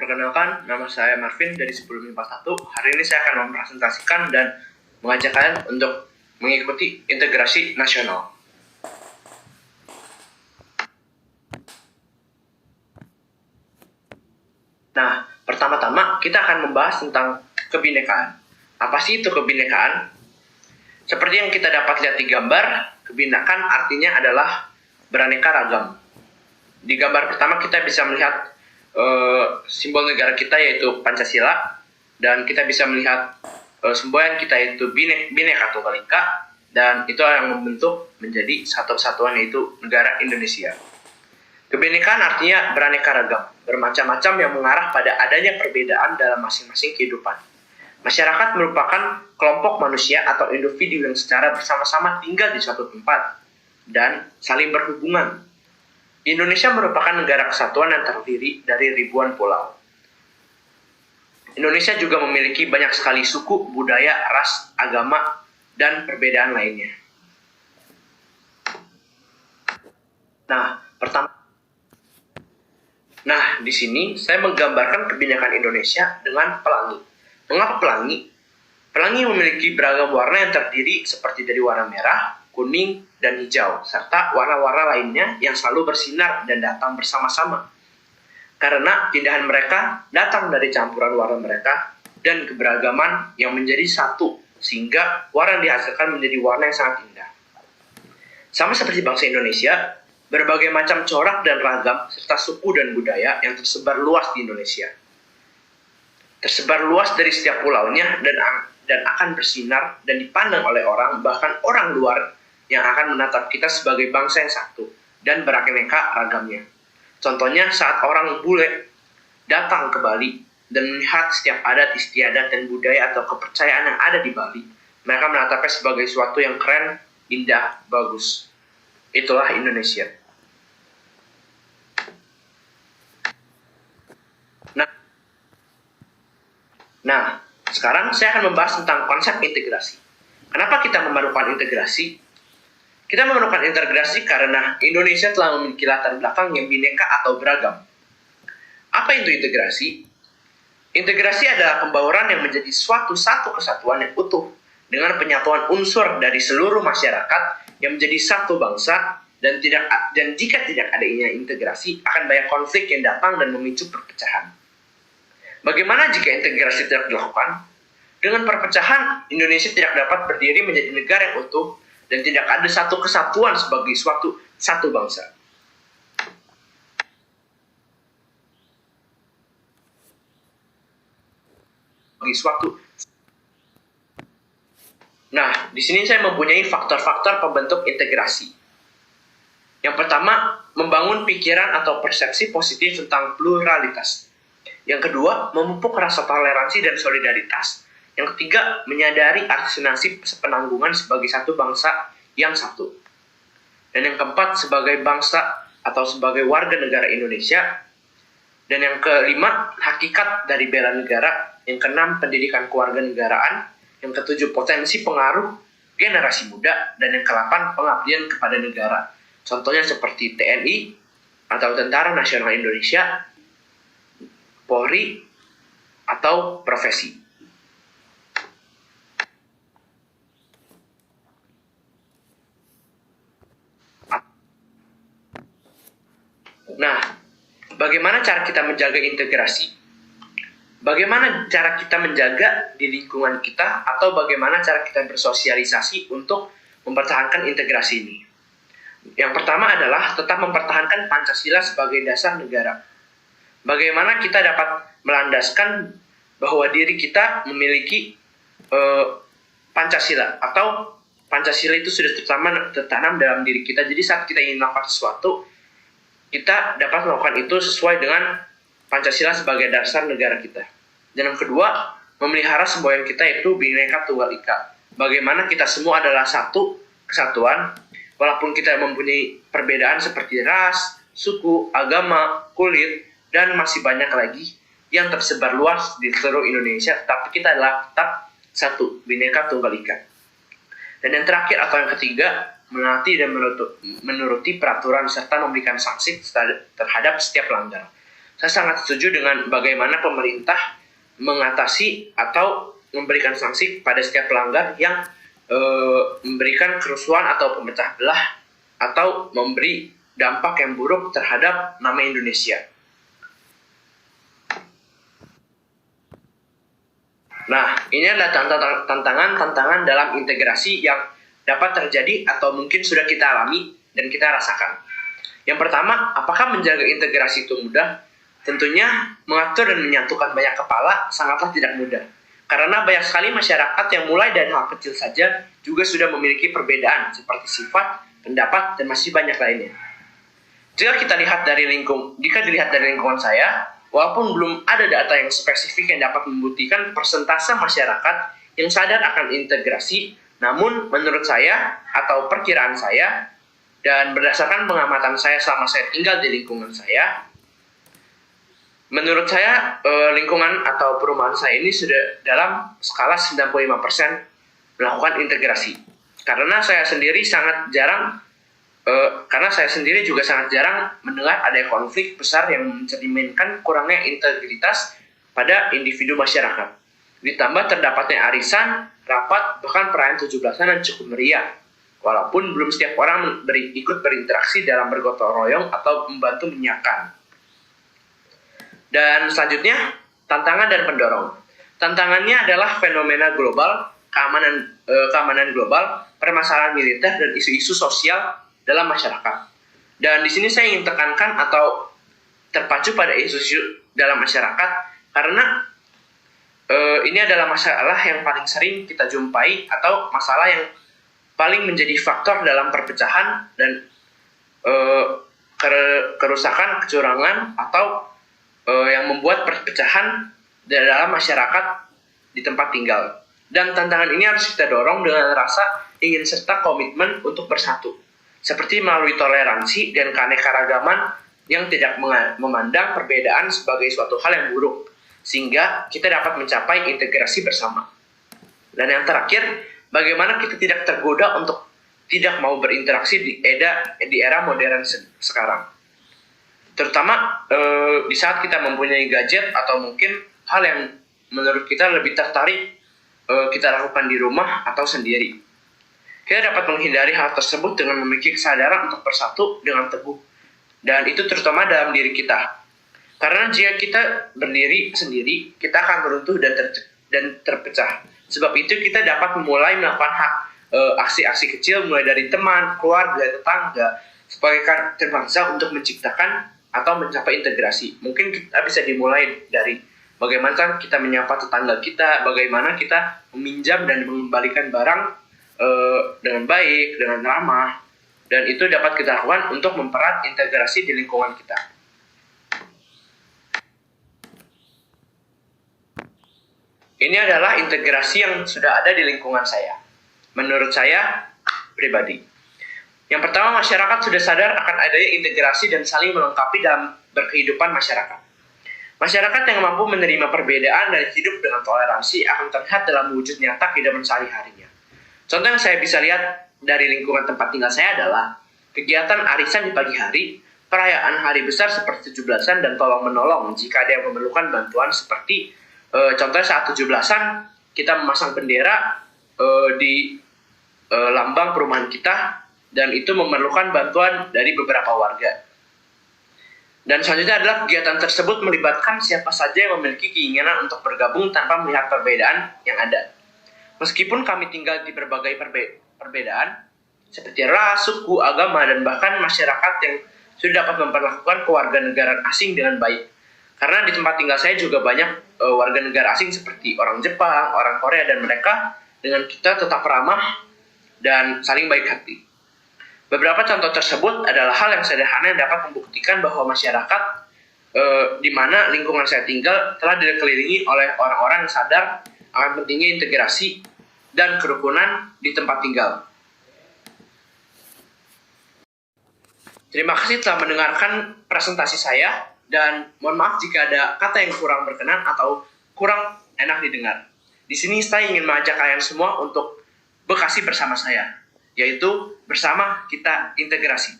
Perkenalkan, nama saya Marvin dari 1041. Hari ini saya akan mempresentasikan dan mengajak kalian untuk mengikuti integrasi nasional. Nah, pertama-tama kita akan membahas tentang kebinekaan. Apa sih itu kebinekaan? Seperti yang kita dapat lihat di gambar, kebinekaan artinya adalah beraneka ragam. Di gambar pertama kita bisa melihat simbol negara kita yaitu Pancasila, dan kita bisa melihat semboyan kita yaitu Bhinneka Tunggal Ika, dan itu yang membentuk menjadi satu kesatuan yaitu negara Indonesia. Kebinekaan artinya beraneka ragam, bermacam-macam yang mengarah pada adanya perbedaan dalam masing-masing kehidupan. Masyarakat merupakan kelompok manusia atau individu yang secara bersama-sama tinggal di suatu tempat dan saling berhubungan. Indonesia merupakan negara kesatuan yang terdiri dari ribuan pulau. Indonesia juga memiliki banyak sekali suku, budaya, ras, agama, dan perbedaan lainnya. Nah, di sini saya menggambarkan kebinekaan Indonesia dengan pelangi. Mengapa pelangi? Pelangi memiliki beragam warna yang terdiri seperti dari warna merah, kuning, dan hijau, serta warna-warna lainnya yang selalu bersinar dan datang bersama-sama. Karena keindahan mereka datang dari campuran warna mereka dan keberagaman yang menjadi satu, sehingga warna yang dihasilkan menjadi warna yang sangat indah. Sama seperti bangsa Indonesia, berbagai macam corak dan ragam serta suku dan budaya yang tersebar luas di Indonesia. Tersebar luas dari setiap pulaunya dan akan bersinar dan dipandang oleh orang, bahkan orang luar, yang akan menatap kita sebagai bangsa yang satu dan beraneka ragamnya. Contohnya saat orang bule datang ke Bali dan melihat setiap adat istiadat dan budaya atau kepercayaan yang ada di Bali, mereka menatapnya sebagai sesuatu yang keren, indah, bagus. Itulah Indonesia. Nah, sekarang saya akan membahas tentang konsep integrasi. Kenapa kita memerlukan integrasi? Kita memerlukan integrasi karena Indonesia telah memiliki latar belakang yang bineka atau beragam. Apa itu integrasi? Integrasi adalah pembauran yang menjadi satu kesatuan yang utuh dengan penyatuan unsur dari seluruh masyarakat yang menjadi satu bangsa, dan jika tidak adanya integrasi akan banyak konflik yang datang dan memicu perpecahan. Bagaimana jika integrasi tidak dilakukan? Dengan perpecahan, Indonesia tidak dapat berdiri menjadi negara yang utuh dan tidak ada satu kesatuan sebagai satu bangsa. Nah, di sini saya mempunyai faktor-faktor pembentuk integrasi. Yang pertama, membangun pikiran atau persepsi positif tentang pluralitas. Yang kedua, memupuk rasa toleransi dan solidaritas. Yang ketiga, menyadari arti nasib sepenanggungan sebagai satu bangsa yang satu. Dan yang keempat, sebagai bangsa atau sebagai warga negara Indonesia. Dan yang kelima, hakikat dari bela negara. Yang keenam, pendidikan kewarganegaraan. Yang ketujuh, potensi pengaruh generasi muda. Dan yang kedelapan, pengabdian kepada negara. Contohnya seperti TNI atau Tentara Nasional Indonesia, Polri, atau profesi. Nah, bagaimana cara kita menjaga integrasi? Bagaimana cara kita menjaga di lingkungan kita, atau bagaimana cara kita bersosialisasi untuk mempertahankan integrasi ini? Yang pertama adalah tetap mempertahankan Pancasila sebagai dasar negara. Bagaimana kita dapat melandaskan bahwa diri kita memiliki Pancasila, atau Pancasila itu sudah tertanam dalam diri kita. Jadi saat kita ingin melakukan sesuatu, kita dapat melakukan itu sesuai dengan Pancasila sebagai dasar negara kita. Dan yang kedua, memelihara semboyan kita yaitu Bhinneka Tunggal Ika. Bagaimana kita semua adalah satu kesatuan, walaupun kita mempunyai perbedaan seperti ras, suku, agama, kulit, dan masih banyak lagi yang tersebar luas di seluruh Indonesia, tapi kita adalah tetap satu, Bhinneka Tunggal Ika. Dan yang terakhir atau yang ketiga, menaati dan menuruti peraturan serta memberikan sanksi terhadap setiap pelanggar. Saya sangat setuju dengan bagaimana pemerintah mengatasi atau memberikan sanksi pada setiap pelanggar yang memberikan kerusuhan atau pemecah belah atau memberi dampak yang buruk terhadap nama Indonesia. Nah, ini adalah tantangan dalam integrasi yang dapat terjadi atau mungkin sudah kita alami dan kita rasakan. Yang pertama, apakah menjaga integrasi itu mudah? Tentunya mengatur dan menyatukan banyak kepala sangatlah tidak mudah. Karena banyak sekali masyarakat yang mulai dari hal kecil saja juga sudah memiliki perbedaan seperti sifat, pendapat, dan masih banyak lainnya. Jika dilihat dari lingkungan saya, walaupun belum ada data yang spesifik yang dapat membuktikan persentase masyarakat yang sadar akan integrasi, namun menurut saya atau perkiraan saya dan berdasarkan pengamatan saya selama saya tinggal di lingkungan saya, menurut saya lingkungan atau perumahan saya ini sudah dalam skala 95% melakukan integrasi. Karena saya sendiri juga sangat jarang mendengar ada konflik besar yang mencerminkan kurangnya integritas pada individu masyarakat. Ditambah terdapatnya arisan, rapat, bahkan perayaan 17-an yang cukup meriah. Walaupun belum setiap orang ikut berinteraksi dalam bergotong royong atau membantu menyiapkan. Dan selanjutnya, tantangan dan pendorong. Tantangannya adalah fenomena global, keamanan global, permasalahan militer, dan isu-isu sosial dalam masyarakat. Dan di sini saya ingin tekankan atau terpacu pada isu-isu dalam masyarakat karena ini adalah masalah yang paling sering kita jumpai atau masalah yang paling menjadi faktor dalam perpecahan dan kerusakan, kecurangan atau yang membuat perpecahan dalam masyarakat di tempat tinggal. Dan tantangan ini harus kita dorong dengan rasa ingin serta komitmen untuk bersatu. Seperti melalui toleransi dan keanekaragaman yang tidak memandang perbedaan sebagai suatu hal yang buruk, sehingga kita dapat mencapai integrasi bersama. Dan yang terakhir, bagaimana kita tidak tergoda untuk tidak mau berinteraksi di era modern sekarang. Terutama di saat kita mempunyai gadget atau mungkin hal yang menurut kita lebih tertarik kita lakukan di rumah atau sendiri. Kita dapat menghindari hal tersebut dengan memiliki kesadaran untuk bersatu dengan teguh. Dan itu terutama dalam diri kita. Karena jika kita berdiri sendiri, kita akan runtuh dan terpecah. Sebab itu kita dapat memulai melakukan aksi-aksi kecil mulai dari teman, keluarga, tetangga sebagai karakter bangsa untuk menciptakan atau mencapai integrasi. Mungkin kita bisa dimulai dari bagaimana kita menyapa tetangga kita, bagaimana kita meminjam dan mengembalikan barang dengan baik, dengan ramah, dan itu dapat kita lakukan untuk mempererat integrasi di lingkungan kita. Ini adalah integrasi yang sudah ada di lingkungan saya. Menurut saya pribadi. Yang pertama, masyarakat sudah sadar akan adanya integrasi dan saling melengkapi dalam berkehidupan masyarakat. Masyarakat yang mampu menerima perbedaan dan hidup dengan toleransi akan terlihat dalam wujud nyata kehidupan sehari-harinya. Contoh yang saya bisa lihat dari lingkungan tempat tinggal saya adalah kegiatan arisan di pagi hari, perayaan hari besar seperti 17-an dan tolong-menolong jika ada yang memerlukan bantuan seperti contohnya saat 17-an kita memasang bendera di lambang perumahan kita dan itu memerlukan bantuan dari beberapa warga. Dan selanjutnya adalah kegiatan tersebut melibatkan siapa saja yang memiliki keinginan untuk bergabung tanpa melihat perbedaan yang ada. Meskipun kami tinggal di berbagai perbedaan, seperti ras, suku, agama, dan bahkan masyarakat yang sudah dapat memperlakukan kewarganegaraan asing dengan baik. Karena di tempat tinggal saya juga banyak warga negara asing seperti orang Jepang, orang Korea, dan mereka dengan kita tetap ramah dan saling baik hati. Beberapa contoh tersebut adalah hal yang sederhana yang dapat membuktikan bahwa masyarakat di mana lingkungan saya tinggal telah dikelilingi oleh orang-orang yang sadar akan pentingnya integrasi dan kerukunan di tempat tinggal. Terima kasih telah mendengarkan presentasi saya dan mohon maaf jika ada kata yang kurang berkenan atau kurang enak didengar. Di sini saya ingin mengajak kalian semua untuk bekasi bersama saya, yaitu bersama kita integrasi.